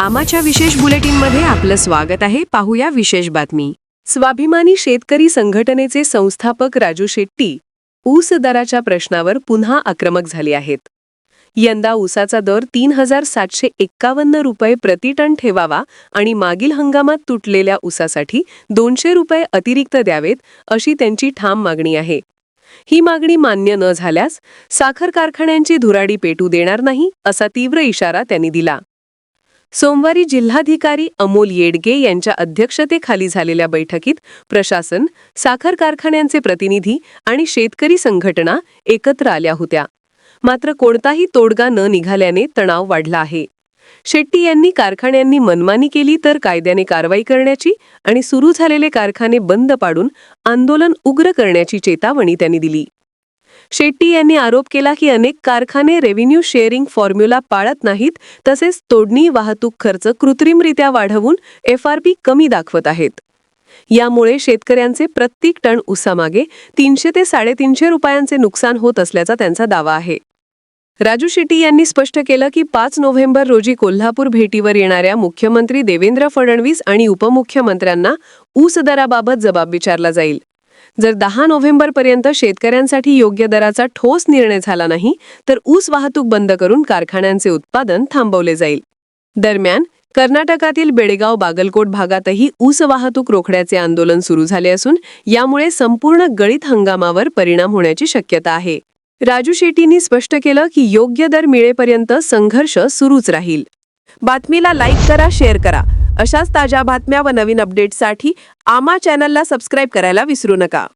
आमाच्या विशेष बुलेटिनमध्ये आपलं स्वागत आहे. पाहूया विशेष बातमी. स्वाभिमानी शेतकरी संघटनेचे संस्थापक राजू शेट्टी ऊस दराच्या प्रश्नावर पुन्हा आक्रमक झाले आहेत. यंदा ऊसाचा दर 3,751 रुपये प्रति टन ठेवावा आणि मागील हंगामात तुटलेल्या ऊसासाठी 200 रुपये अतिरिक्त द्यावेत अशी त्यांची ठाम मागणी आहे. ही मागणी मान्य न झाल्यास साखर कारखान्यांची धुराडी पेटू देणार नाही असा तीव्र इशारा त्यांनी दिला. सोमवारी जिल्हाधिकारी अमोल येडगे यांच्या अध्यक्षतेखाली झालेल्या बैठकीत प्रशासन, साखर कारखान्यांचे प्रतिनिधी आणि शेतकरी संघटना एकत्र आल्या होत्या. मात्र कोणताही तोडगा न निघाल्याने तणाव वाढला आहे. शेट्टी यांनी कारखान्यांनी मनमानी केली तर कायद्याने कारवाई करण्याची आणि सुरू झालेले कारखाने बंद पाडून आंदोलन उग्र करण्याची चेतावणी त्यांनी दिली. शेट्टी यांनी आरोप केला की अनेक कारखाने रेव्हेन्यू शेअरिंग फॉर्म्युला पाळत नाहीत, तसेच तोडणी वाहतूक खर्च कृत्रिमरित्या वाढवून FRP कमी दाखवत आहेत. यामुळे शेतकऱ्यांचे प्रत्येक टन ऊसामागे 300 ते 350 रुपयांचे नुकसान होत असल्याचा त्यांचा दावा आहे. राजू शेट्टी यांनी स्पष्ट केलं की 5 नोव्हेंबर रोजी कोल्हापूर भेटीवर येणाऱ्या मुख्यमंत्री देवेंद्र फडणवीस आणि उपमुख्यमंत्र्यांना ऊस दराबाबत जबाब विचारला जाईल. जर 10 नोव्हेंबरपर्यंत शेतकऱ्यांसाठी योग्य दराचा ठोस निर्णय झाला नाही तर ऊस वाहतूक बंद करून कारखान्यांचे उत्पादन थांबवले जाईल. दरम्यान कर्नाटकातील बेळगाव बागलकोट भागातही ऊस वाहतूक रोखण्याचे आंदोलन सुरू झाले असून यामुळे संपूर्ण गळीत हंगामावर परिणाम होण्याची शक्यता आहे. राजू शेट्टींनी स्पष्ट केलं की योग्य दर मिळेपर्यंत संघर्ष सुरूच राहील. बातमीला लाईक करा, शेअर करा. अशाच ताज्या बातम्या व नवीन अपडेट्ससाठी आमा चॅनलला सबस्क्राईब करायला विसरू नका.